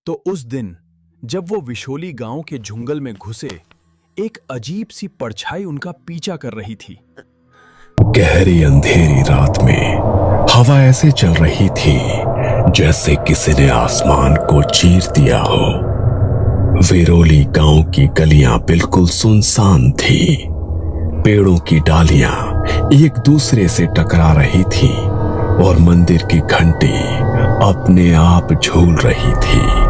तो उस दिन जब वो विशोली गांव के जंगल में घुसे, एक अजीब सी परछाई उनका पीछा कर रही थी। गहरी अंधेरी रात में हवा ऐसे चल रही थी जैसे किसी ने आसमान को चीर दिया हो। विरोली गांव की गलियां बिल्कुल सुनसान थी। पेड़ों की डालियां एक दूसरे से टकरा रही थी और मंदिर की घंटी अपने आप झूल रही थी।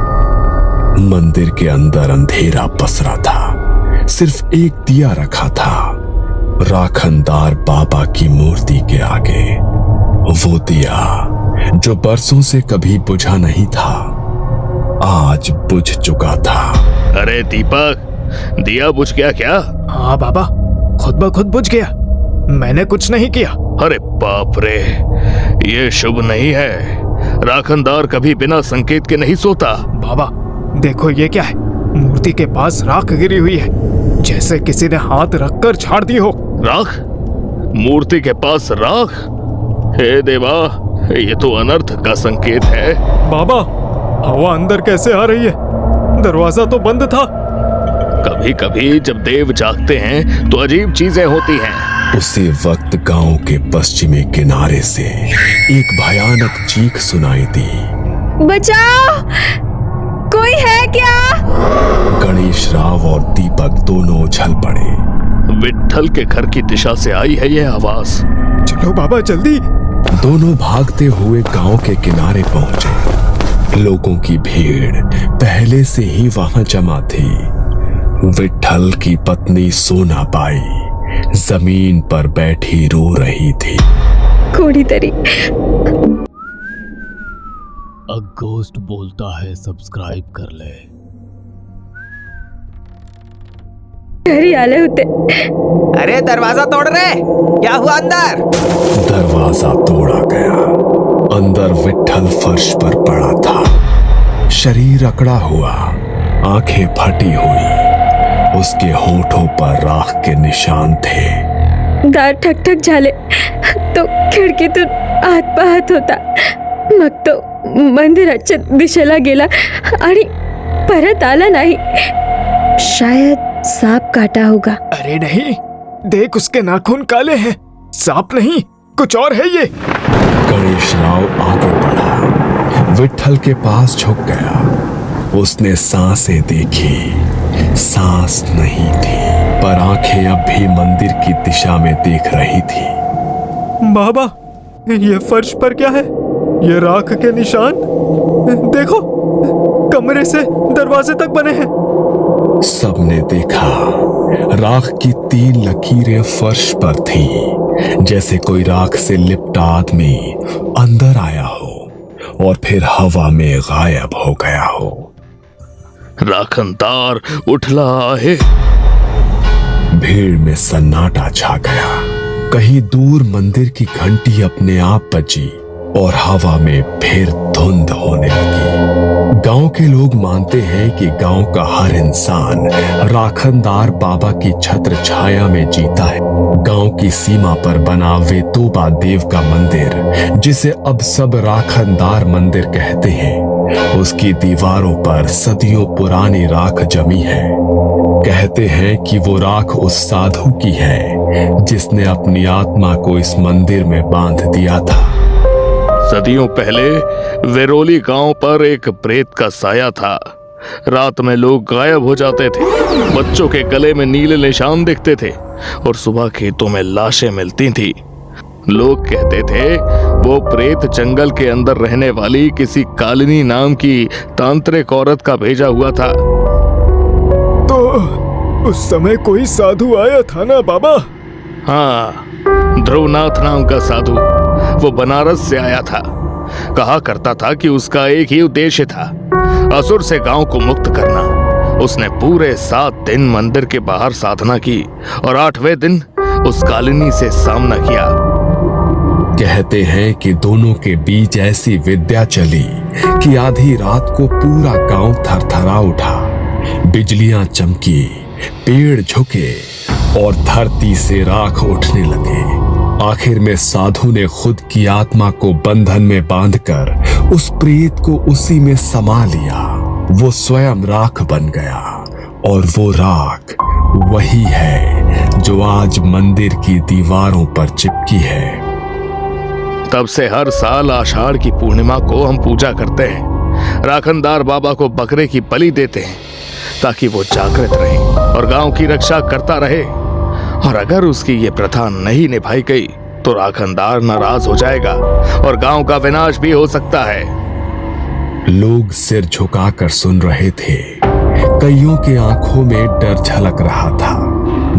मंदिर के अंदर अंधेरा पसरा था। सिर्फ एक दिया रखा था राखनदार बाबा की मूर्ति के आगे। वो दिया जो बरसों से कभी बुझा नहीं था, आज बुझ चुका था। अरे दीपक, दिया बुझ गया क्या? हाँ बाबा, खुद ब खुद बुझ गया। मैंने कुछ नहीं किया। अरे बाप रे, ये शुभ नहीं है। राखनदार कभी बिना संकेत के नहीं सोता। बाबा देखो, ये क्या है? मूर्ति के पास राख गिरी हुई है, जैसे किसी ने हाथ रखकर झाड़ दी हो। राख? मूर्ति के पास राख? हे देवा, ये तो अनर्थ का संकेत है। बाबा, हवा अंदर कैसे आ रही है? दरवाजा तो बंद था। कभी कभी जब देव जागते हैं तो अजीब चीजें होती हैं। उसी वक्त गांव के पश्चिमी किनारे से एक भयानक चीख सुनाई दी। बचाओ, कोई है क्या? गणेश राव और दीपक दोनों उछल पड़े। विट्ठल के घर की दिशा से आई है ये आवाज। चलो बाबा जल्दी। दोनों भागते हुए गांव के किनारे पहुंचे। लोगों की भीड़ पहले से ही वहां जमा थी। विट्ठल की पत्नी सोनाबाई जमीन पर बैठी रो रही थी। कोड़ी तरी। अगोस्ट बोलता है सब्सक्राइब कर ले। घरी आले होते। अरे दरवाजा तोड़ रहे, क्या हुआ अंदर? दरवाजा तोड़ा गया। अंदर विट्ठल फर्श पर पड़ा था, शरीर अकड़ा हुआ, आंखें फटी हुई। उसके होठों पर राख के निशान थे। दार ठक ठक झाले तो खिडकीतून आत पाहत होता। मग तो मंदिराच्या दिशेला गेला आणि परत आला नाही। शायद सांप काटा होगा। अरे नहीं, देख उसके नाखून काले हैं। सांप नहीं, कुछ और है ये। गणेश राव आगे बढ़ा, विट्ठल के पास झुक गया। उसने सांसें देखी, सांस नहीं थी, पर आंखें अब भी मंदिर की दिशा में देख रही थी। बाबा, ये फर्श पर क्या है? ये राख के निशान देखो, कमरे से दरवाजे तक बने हैं। सबने देखा, राख की 3 लकीरें फर्श पर थीं, जैसे कोई राख से लिपटा आदमी अंदर आया हो और फिर हवा में गायब हो गया हो। राखनदार उठला है। भीड़ में सन्नाटा छा गया। कहीं दूर मंदिर की घंटी अपने आप बजी और हवा में फिर धुंध होने लगी। गांव के लोग मानते हैं कि गांव का हर इंसान राखनदार बाबा की छत्र छाया में जीता है। गांव की सीमा पर बना वेतोबा देव का मंदिर, जिसे अब सब राखनदार मंदिर कहते हैं, उसकी दीवारों पर सदियों पुरानी राख जमी है। कहते हैं कि वो राख उस साधु की है जिसने अपनी आत्मा को इस मंदिर में बांध दिया था। सदियों पहले वेरोली गांव पर एक प्रेत का साया था। रात में लोग गायब हो जाते थे, बच्चों के गले में नीले निशान दिखते थे और सुबह खेतों में लाशें मिलती थी। लोग कहते थे वो प्रेत जंगल के अंदर रहने वाली किसी कालिनी नाम की तांत्रिक औरत का भेजा हुआ था। तो उस समय कोई साधु आया था ना बाबा? हाँ, ध्रुवनाथ नाम का साधु। वो बनारस से आया था। कहा करता था कि उसका एक ही उद्देश्य था, असुर से गांव को मुक्त करना। उसने पूरे 7 दिन मंदिर के बाहर साधना की और 8वें दिन उस कालिनी से सामना किया। कहते हैं कि दोनों के बीच ऐसी विद्या चली कि आधी रात को पूरा गांव थरथरा उठा। बिजलियां चमकी, पेड़ झुके और धरती से राख उठने लगे। आखिर में साधु ने खुद की आत्मा को बंधन में बांधकर उस प्रेत को उसी में समा लिया। वो स्वयं राख बन गया और वो राख वही है जो आज मंदिर की दीवारों पर चिपकी है। तब से हर साल आषाढ़ की पूर्णिमा को हम पूजा करते हैं। राखनदार बाबा को बकरे की बलि देते हैं ताकि वो जागृत रहे और गांव की रक्षा करता रहे। और अगर उसकी ये प्रथा नहीं निभाई गई तो राखनदार नाराज हो जाएगा और गांव का विनाश भी हो सकता है। लोग सिर झुकाकर सुन रहे थे। कईयों के आंखों में डर झलक रहा था।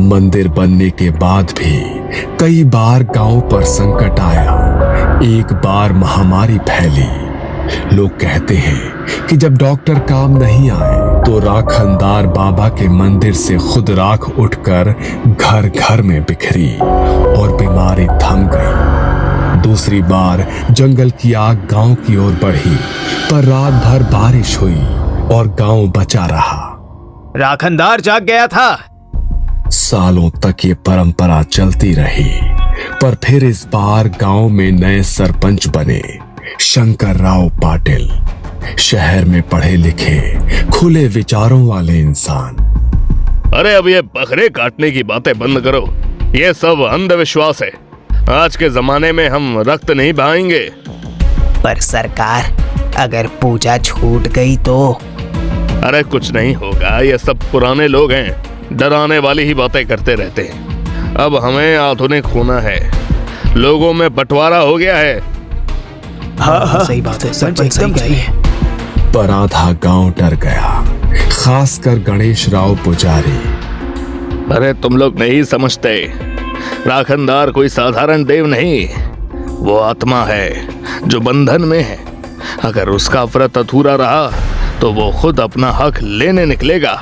मंदिर बनने के बाद भी कई बार गांव पर संकट आया। एक बार महामारी फैली। लोग कहते हैं कि जब डॉक्टर काम नहीं आए तो राखनदार बाबा के मंदिर से खुद राख उठकर घर घर में बिखरी और बीमारी थम गई। दूसरी बार जंगल की आग गांव की ओर बढ़ी, पर रात भर बारिश हुई और गांव बचा रहा। राखनदार जाग गया था। सालों तक ये परंपरा चलती रही, पर फिर इस बार गांव में नए सरपंच बने शंकर राव पाटिल। शहर में पढ़े लिखे खुले विचारों वाले इंसान। अरे अब ये बकरे काटने की बातें बंद करो। ये सब अंधविश्वास है। आज के जमाने में हम रक्त नहीं बहाएंगे। पर सरकार, अगर पूजा छूट गई तो? अरे कुछ नहीं होगा। ये सब पुराने लोग हैं, डराने वाली ही बातें करते रहते हैं। अब हमें आधुनिक होना है। लोगों में बंटवारा हो गया है। हाँ, सही बात है, सरपंच सही कही है। पर आधा गांव डर गया, खासकर गणेश राव पुजारी। अरे तुम लोग नहीं समझते। राखनदार कोई साधारण देव नहीं, वो आत्मा है जो बंधन में है। अगर उसका व्रत अधूरा रहा तो वो खुद अपना हक लेने निकलेगा।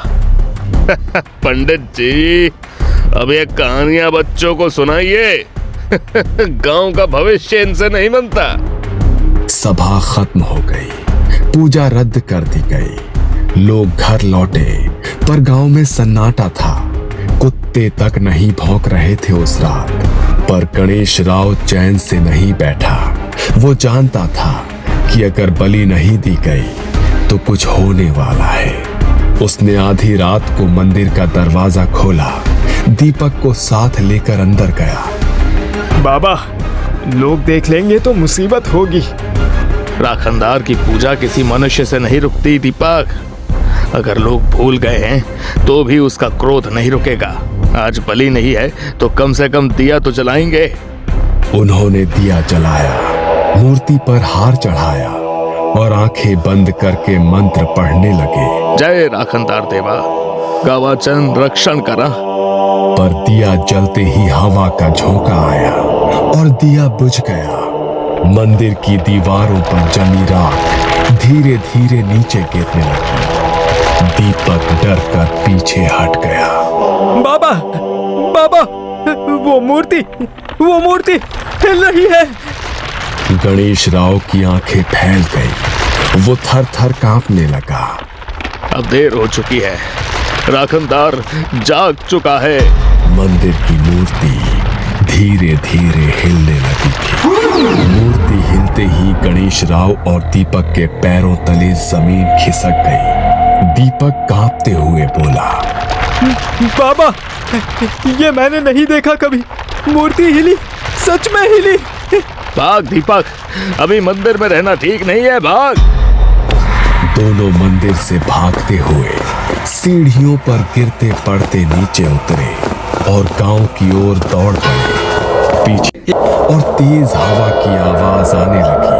पंडित जी, अब ये कहानियां बच्चों को सुनाइए। गांव का भविष्य इनसे नहीं बनता। सभा खत्म हो गई, पूजा रद्द कर दी गई। लोग घर लौटे, पर गांव में सन्नाटा था। कुत्ते तक नहीं भौंक रहे थे उस रात। पर गणेश राव चैन से नहीं बैठा। वो जानता था कि अगर बलि नहीं दी गई तो कुछ होने वाला है। उसने आधी रात को मंदिर का दरवाजा खोला, दीपक को साथ लेकर अंदर गया। बाबा, लोग देख लेंगे तो मुसीबत होगी। राखनदार की पूजा किसी मनुष्य से नहीं रुकती दीपक। अगर लोग भूल गए हैं तो भी उसका क्रोध नहीं रुकेगा। आज बलि नहीं है तो कम से कम दिया तो जलाएंगे। उन्होंने दिया जलाया, मूर्ति पर हार चढ़ाया और आंखें बंद करके मंत्र पढ़ने लगे। जय राखनदार देवा, गावाचन रक्षण करा। पर दिया जलते ही हवा का झोंका आया और दिया बुझ गया। मंदिर की दीवारों पर जमी राख धीरे धीरे नीचे गिरने लगी। दीपक डर कर पीछे हट गया। बाबा, बाबा, वो मूर्ति हिल रही है। गणेश राव की आंखें फैल गई। वो थर थर कांपने लगा। अब देर हो चुकी है। राखनदार जाग चुका है। मंदिर की मूर्ति धीरे धीरे हिलने लगी थी। मूर्ति हिलते ही गणेश राव और दीपक के पैरों तले जमीन खिसक गई। दीपक कांपते हुए बोला, बाबा, ये मैंने नहीं देखा कभी। मूर्ति हिली, सच में हिली। भाग दीपक, अभी मंदिर में रहना ठीक नहीं है, भाग। दोनों मंदिर से भागते हुए सीढ़ियों पर गिरते पड़ते नीचे उतरे और गांव की ओर दौड़ पड़े। पीछे और तेज हवा की आवाज आने लगी।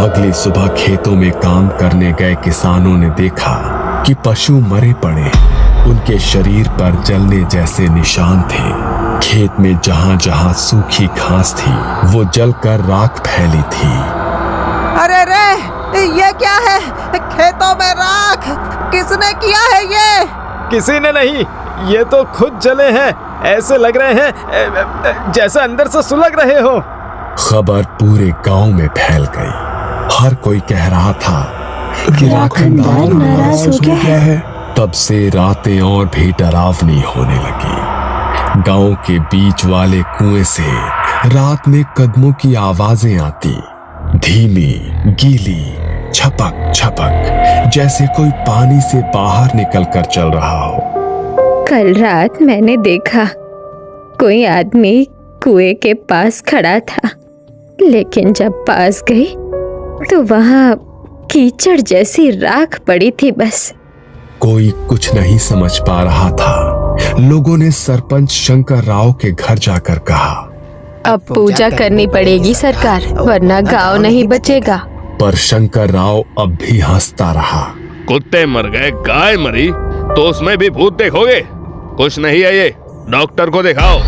अगली सुबह खेतों में काम करने गए किसानों ने देखा कि पशु मरे पड़े। उनके शरीर पर जलने जैसे निशान थे। खेत में जहां जहां सूखी घास थी वो जलकर राख फैली थी। अरे रे, ये क्या है? खेतों में राख किसने किया है? ये किसी ने नहीं, ये तो खुद जले हैं। ऐसे लग रहे हैं जैसे अंदर से सुलग रहे हो। खबर पूरे गांव में फैल गई। हर कोई कह रहा था कि राखनदार नाराज हो गया है। तब से रातें और भी डरावनी होने लगी। गांव के बीच वाले कुएं से रात में कदमों की आवाजें आती, धीमी, गीली, छपक छपक जैसे कोई पानी से बाहर निकलकर चल रहा हो। कल रात मैंने देखा कोई आदमी कुएं के पास खड़ा था, लेकिन जब पास गई तो वहां कीचड़ जैसी राख पड़ी थी। बस कोई कुछ नहीं समझ पा रहा था। लोगों ने सरपंच शंकर राव के घर जाकर कहा, अब पूजा करनी पड़ेगी सरकार, वरना गांव नहीं बचेगा। पर शंकर राव अब भी हंसता रहा। कुत्ते मर गए, गाय मरी तो उसमें भी भूत देखोगे? कुछ नहीं है ये, डॉक्टर को दिखाओ।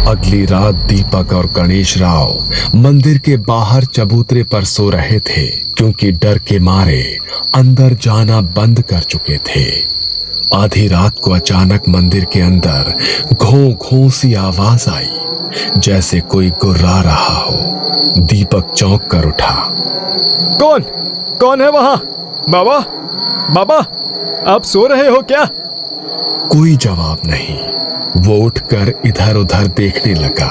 अगली रात दीपक और गणेश राव मंदिर के बाहर चबूतरे पर सो रहे थे, क्योंकि डर के मारे अंदर जाना बंद कर चुके थे। आधी रात को अचानक मंदिर के अंदर घों घों सी आवाज आई, जैसे कोई गुर्रा रहा हो। दीपक चौंक कर उठा। कौन है वहां? बाबा, बाबा, आप सो रहे हो क्या? कोई जवाब नहीं। वो उठकर इधर उधर देखने लगा।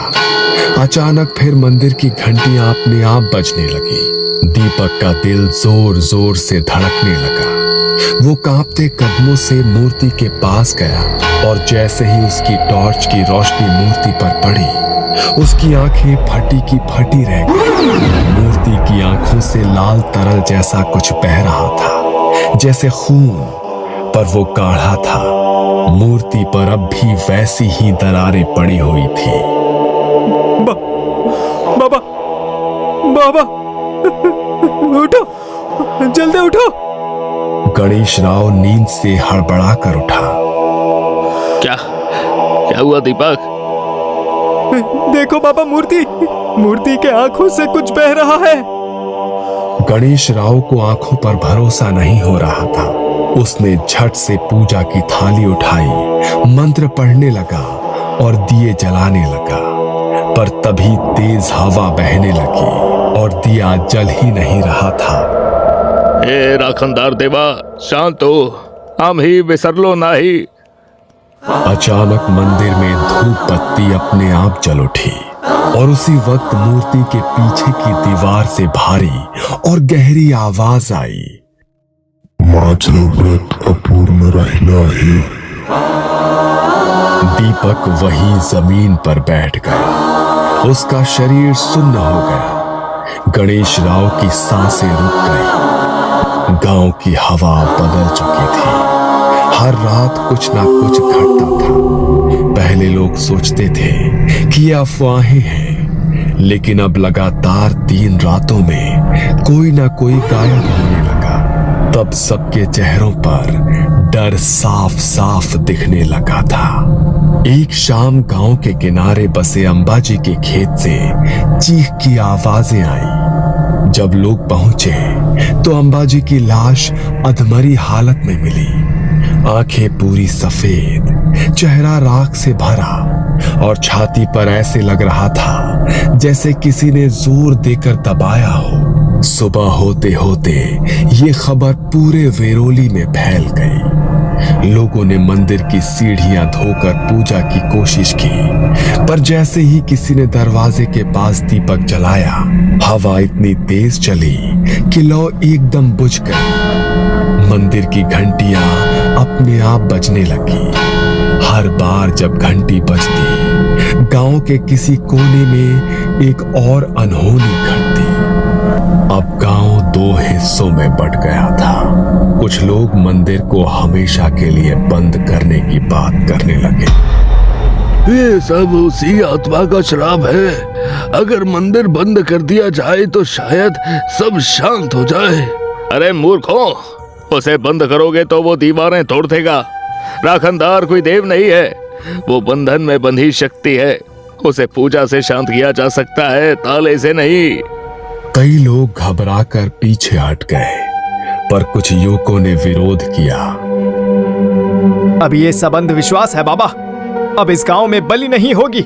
अचानक फिर मंदिर की घंटियां अपने आप बजने लगी। दीपक का दिल जोर जोर से धड़कने लगा। वो कांपते कदमों से मूर्ति के पास गया और जैसे ही उसकी टॉर्च की रोशनी मूर्ति पर पड़ी, उसकी आंखें फटी की फटी रह गई। मूर्ति की आंखों से लाल तरल जैसा कुछ बह रहा था, जैसे खून, पर वो गाढ़ा था। मूर्ति पर अब भी वैसी ही दरारें पड़ी हुई थी। बाबा, बाबा, उठो, जल्दी उठो। गणेश राव नींद से हड़बड़ा कर उठा। क्या हुआ दीपक? देखो बाबा, मूर्ति के आंखों से कुछ बह रहा है। गणेश राव को आंखों पर भरोसा नहीं हो रहा था। उसने झट से पूजा की थाली उठाई, मंत्र पढ़ने लगा और दिए जलाने लगा। पर तभी तेज हवा बहने लगी और दिया जल ही नहीं रहा था। ए राखनदार देवा, शांत हो, हम ही बिसरलो नाही। अचानक मंदिर में धूप बत्ती अपने आप जल उठी और उसी वक्त मूर्ति के पीछे की दीवार से भारी और गहरी आवाज आई, माझं व्रत अपूर्ण राहिलं आहे। दीपक वही जमीन पर बैठ गया। उसका शरीर सुन्न हो गया। गणेश राव की सांसें रुक गई। गांव की हवा बदल चुकी थी। हर रात कुछ ना कुछ घटता था। पहले लोग सोचते थे कि ये अफवाहें हैं, लेकिन अब लगातार 3 रातों में कोई ना कोई गायब होने लगा। तब सबके चेहरों पर डर साफ साफ दिखने लगा था। एक शाम गांव के किनारे बसे अंबाजी के खेत से चीख की आवाजें आई। जब लोग पहुंचे तो अंबाजी की लाश अधमरी हालत में मिली। आंखें पूरी सफेद, चेहरा राख से भरा और छाती पर ऐसे लग रहा था जैसे किसी ने जोर देकर दबाया हो। सुबह होते होते ये खबर पूरे वेरोली में फैल गई। लोगों ने मंदिर की सीढ़ियां धोकर पूजा की कोशिश की, पर जैसे ही किसी ने दरवाजे के पास दीपक जलाया, हवा इतनी तेज चली कि लौ एकदम बुझ गई। मंदिर की घंटियां अपने आप बजने लगी। हर बार जब घंटी बजती, गांव के किसी कोने में एक और अनहोनी घटती। अब गांव 2 हिस्सों में बंट गया था। कुछ लोग मंदिर को हमेशा के लिए बंद करने की बात करने लगे। ये सब उसी आत्मा का श्राप है। अगर मंदिर बंद कर दिया जाए तो शायद सब शांत हो जाए। अरे मूर्खों, उसे बंद करोगे तो वो दीवारें तोड़ देगा। राखनदार कोई देव नहीं है, वो बंधन में बंधी शक्ति है। उसे पूजा से शांत किया जा सकता है, ताले से नहीं। कई लोग घबराकर पीछे हट गए, पर कुछ युवकों ने विरोध किया। अब ये सब अंधविश्वास है बाबा, अब इस गांव में बलि नहीं होगी।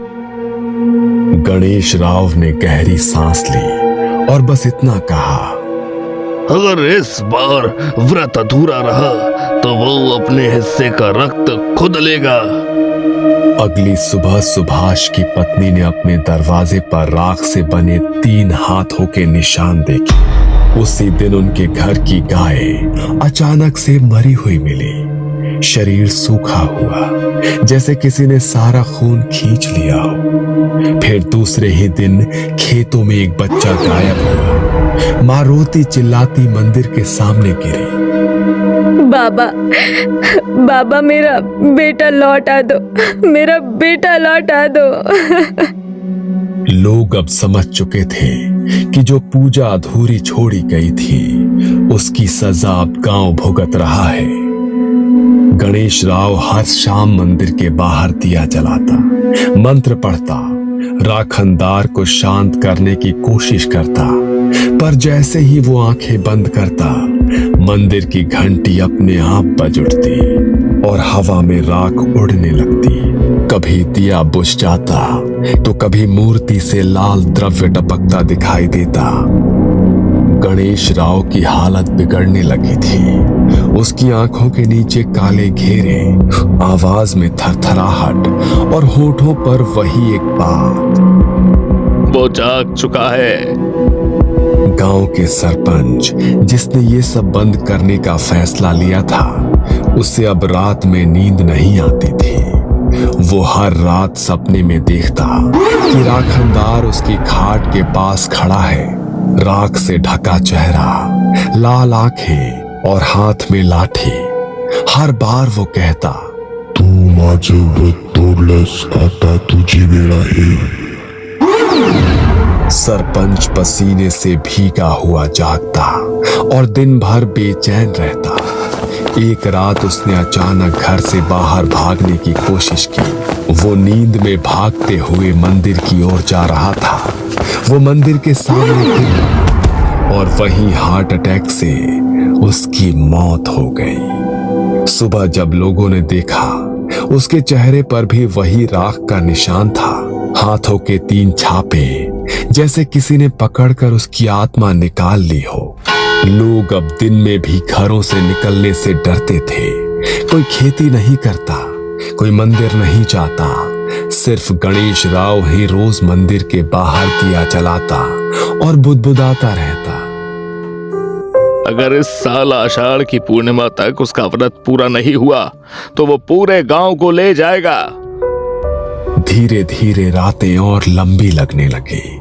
गणेश राव ने गहरी सांस ली और बस इतना कहा, अगर इस बार व्रत अधूरा रहा तो वो अपने हिस्से का रक्त खुद लेगा। अगली सुबह सुभाष की पत्नी ने अपने दरवाजे पर राख से बने 3 हाथों के निशान देखे। उसी दिन उनके घर की गाय अचानक से मरी हुई मिली। शरीर सूखा हुआ, जैसे किसी ने सारा खून खींच लिया हो। फिर दूसरे ही दिन खेतों में एक बच्चा गायब हुआ। माँ रोती चिल्लाती मंदिर के सामने गिरी। बाबा, बाबा मेरा बेटा लौटा दो, मेरा बेटा लौटा दो। लोग अब समझ चुके थे कि जो पूजा अधूरी छोड़ी गई थी उसकी सजा अब गांव भुगत रहा है। गणेश राव हर शाम मंदिर के बाहर दिया जलाता, मंत्र पढ़ता, राखनदार को शांत करने की कोशिश करता, पर जैसे ही वो आंखें बंद करता, मंदिर की घंटी अपने आप बज उठती और हवा में राख उड़ने लगती। कभी दिया बुझ जाता तो कभी मूर्ति से लाल द्रव्य टपकता दिखाई देता। गणेश राव की हालत बिगड़ने लगी थी। उसकी आंखों के नीचे काले घेरे, आवाज में थरथराहट और होठों पर वही एक बात, वो जाग चुका है। गांव के सरपंच जिसने ये सब बंद करने का फैसला लिया था, उसे अब रात में नींद नहीं आती थी। वो हर रात सपने में देखता कि राखनदार उसकी खाट के पास खड़ा है, राख से ढका चेहरा, लाल आंखें और हाथ में लाठी। हर बार वो कहता, तू माझं व्रत तोडलंस, आता तुझी वेळ आहे। सरपंच पसीने से भीगा हुआ जागता और दिन भर बेचैन रहता। एक रात उसने अचानक घर से बाहर भागने की कोशिश की। वो नींद में भागते हुए मंदिर की ओर जा रहा था। वो मंदिर के सामने गिरा और वहीं हार्ट अटैक से उसकी मौत हो गई। सुबह जब लोगों ने देखा, उसके चेहरे पर भी वही राख का निशान था, हाथों के 3 छापे, जैसे किसी ने पकड़कर उसकी आत्मा निकाल ली हो। लोग अब दिन में भी घरों से निकलने से डरते थे। कोई खेती नहीं करता, कोई मंदिर नहीं जाता, सिर्फ गणेश राव ही रोज मंदिर के बाहर दिया जलाता और बुदबुदाता रहता। अगर इस साल आषाढ़ की पूर्णिमा तक उसका व्रत पूरा नहीं हुआ तो वो पूरे गांव को ले जाएगा। धीरे धीरे रातें और लंबी लगने लगी।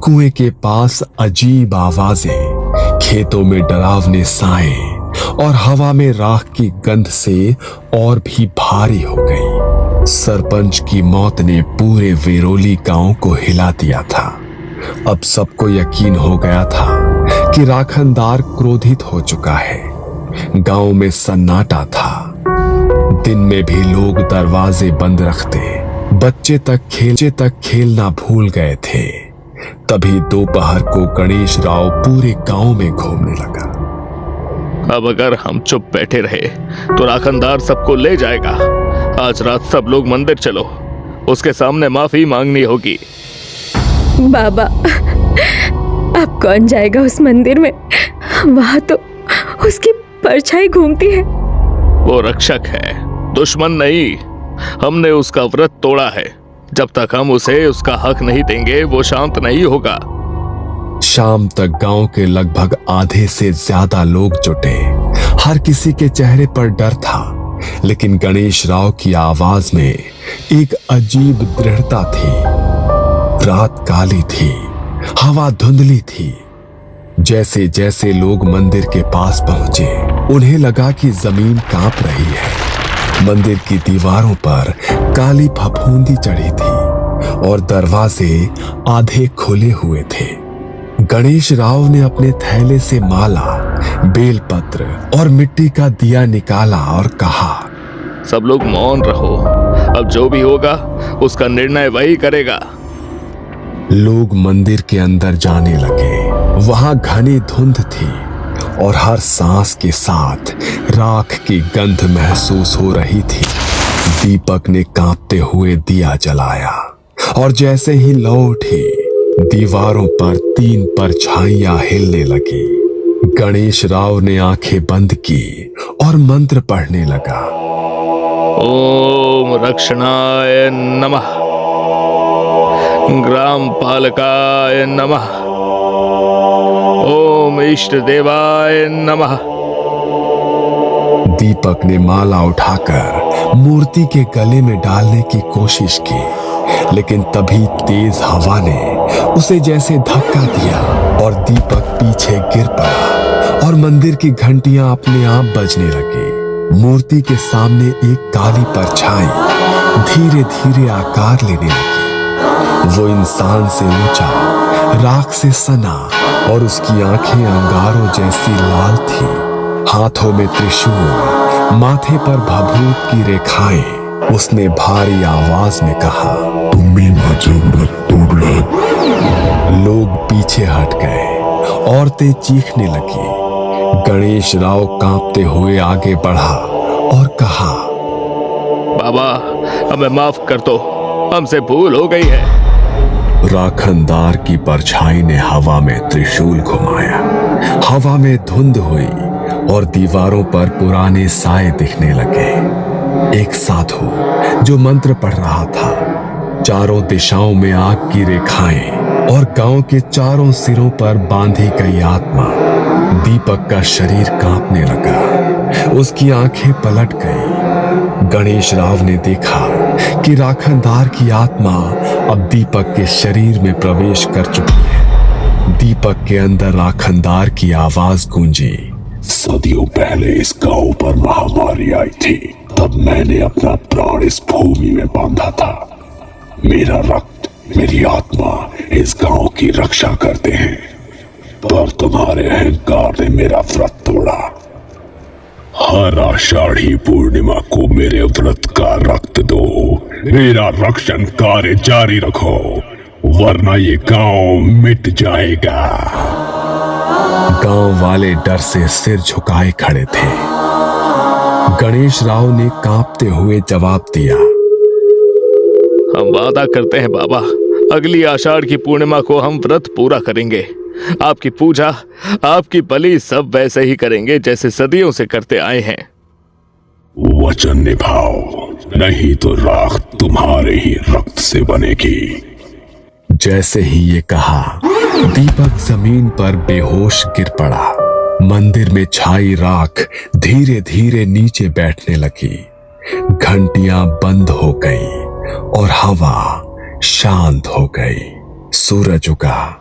कुएं के पास अजीब आवाजें, खेतों में डरावने साए और हवा में राख की गंध से और भी भारी हो गई। सरपंच की मौत ने पूरे वेरोली गांव को हिला दिया था। अब सबको यकीन हो गया था कि राखनदार क्रोधित हो चुका है। गांव में सन्नाटा था। दिन में भी लोग दरवाजे बंद रखते, बच्चे तक खेलना भूल गए थे। तभी दोपहर को गणेश राव पूरे गांव में घूमने लगा। अब अगर हम चुप बैठे रहे तो राखनदार सबको ले जाएगा। आज रात सब लोग मंदिर चलो, उसके सामने माफी मांगनी होगी। बाबा, अब कौन जाएगा उस मंदिर में? वहां तो उसकी परछाई घूमती है। वो रक्षक है, दुश्मन नहीं। हमने उसका व्रत तोड़ा है। जब तक हम उसे उसका हक नहीं देंगे वो शांत नहीं होगा। शाम तक गांव के लगभग आधे से ज्यादा लोग जुटे। हर किसी के चेहरे पर डर था, लेकिन गणेश राव की आवाज में एक अजीब दृढ़ता थी। रात काली थी, हवा धुंधली थी। जैसे जैसे लोग मंदिर के पास पहुंचे, उन्हें लगा कि जमीन कांप रही है। मंदिर की दीवारों पर काली फफूंदी चढ़ी थी और दरवाजे आधे खुले हुए थे। गणेश राव ने अपने थैले से माला, बेलपत्र और मिट्टी का दिया निकाला और कहा, सब लोग मौन रहो। अब जो भी होगा उसका निर्णय वही करेगा। लोग मंदिर के अंदर जाने लगे। वहां घनी धुंध थी और हर सांस के साथ राख की गंध महसूस हो रही थी। दीपक ने कांपते हुए दिया जलाया और जैसे ही लौ उठी, दीवारों पर 3 परछाइयां हिलने लगी। गणेश राव ने आंखें बंद की और मंत्र पढ़ने लगा। ओम रक्षणाय नमः, ग्राम पालकाय नमः, ओम इष्ट देवाय नमः। दीपक ने माला उठाकर मूर्ति के गले में डालने की कोशिश की, लेकिन तभी तेज हवा ने उसे जैसे धक्का दिया और दीपक पीछे गिर पड़ा और मंदिर की घंटियां अपने आप बजने लगी। मूर्ति के सामने एक काली परछाई धीरे धीरे आकार लेने लगी। वो इंसान से ऊंचा, राख से सना और उसकी आंखें अंगारों जैसी लाल थी। हाथों में त्रिशूल, माथे पर भभूत की रेखाएं। उसने भारी आवाज में कहा, तुम्ही माझं व्रत तोडलं। लोग पीछे हट गए, औरतें चीखने लगी। गणेश राव कांपते हुए आगे बढ़ा और कहा, बाबा हमें माफ कर दो, हमसे भूल हो गई है। राखनदार की परछाई ने हवा में त्रिशूल घुमाया। हवा में धुंध हुई और दीवारों पर पुराने साए दिखने लगे। एक साधु जो मंत्र पढ़ रहा था, चारों दिशाओं में आग की रेखाएं और गांव के चारों सिरों पर बांधी गई आत्मा। दीपक का शरीर कांपने लगा, उसकी आंखें पलट गई। गणेश राव ने देखा कि राखनदार की आत्मा अब दीपक के शरीर में प्रवेश कर चुकी है। दीपक के अंदर राखनदार की आवाज गूंजी, सदियों पहले इस गांव पर महामारी आई थी, तब मैंने अपना प्राण इस भूमि में बांधा था। मेरा रक्त, मेरी आत्मा इस गांव की रक्षा करते हैं, पर तुम्हारे अहंकार ने मेरा व्रत तोड़ा। हर आषाढ़ी पूर्णिमा को मेरे व्रत का रक्त दो, मेरा रक्षण कार्य जारी रखो, वरना ये गांव मिट जाएगा। गांव वाले डर से सिर झुकाए खड़े थे। गणेश राव ने कांपते हुए जवाब दिया, हम वादा करते हैं बाबा, अगली आषाढ़ की पूर्णिमा को हम व्रत पूरा करेंगे। आपकी पूजा, आपकी बलि सब वैसे ही करेंगे जैसे सदियों से करते आए हैं। वचन निभाओ, नहीं तो राख तुम्हारे ही रक्त से बनेगी। जैसे ही ये कहा, दीपक जमीन पर बेहोश गिर पड़ा। मंदिर में छाई राख धीरे धीरे नीचे बैठने लगी। घंटियां बंद हो गई और हवा शांत हो गई। सूरज उगा।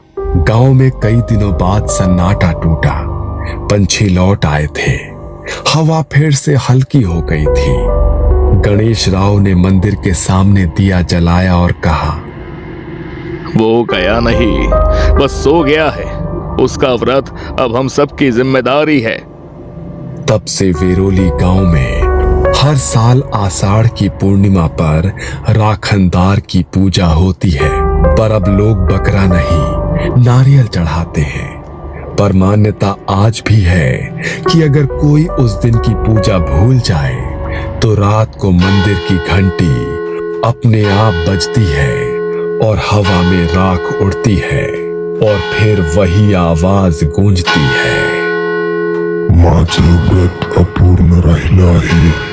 गांव में कई दिनों बाद सन्नाटा टूटा। पंछी लौट आए थे। हवा फिर से हल्की हो गई थी। गणेश राव ने मंदिर के सामने दिया जलाया और कहा, वो गया नहीं, बस सो गया है। उसका व्रत अब हम सबकी जिम्मेदारी है। तब से वेरोली गांव में हर साल आषाढ़ की पूर्णिमा पर राखनदार की पूजा होती है, पर अब लोग बकरा नहीं, नारियल चढ़ाते हैं। पर मान्यता आज भी है कि अगर कोई उस दिन की पूजा भूल जाए तो रात को मंदिर की घंटी अपने आप बजती है और हवा में राख उड़ती है और फिर वही आवाज गूंजती है, माझं व्रत अपूर्ण राहिलं आहे।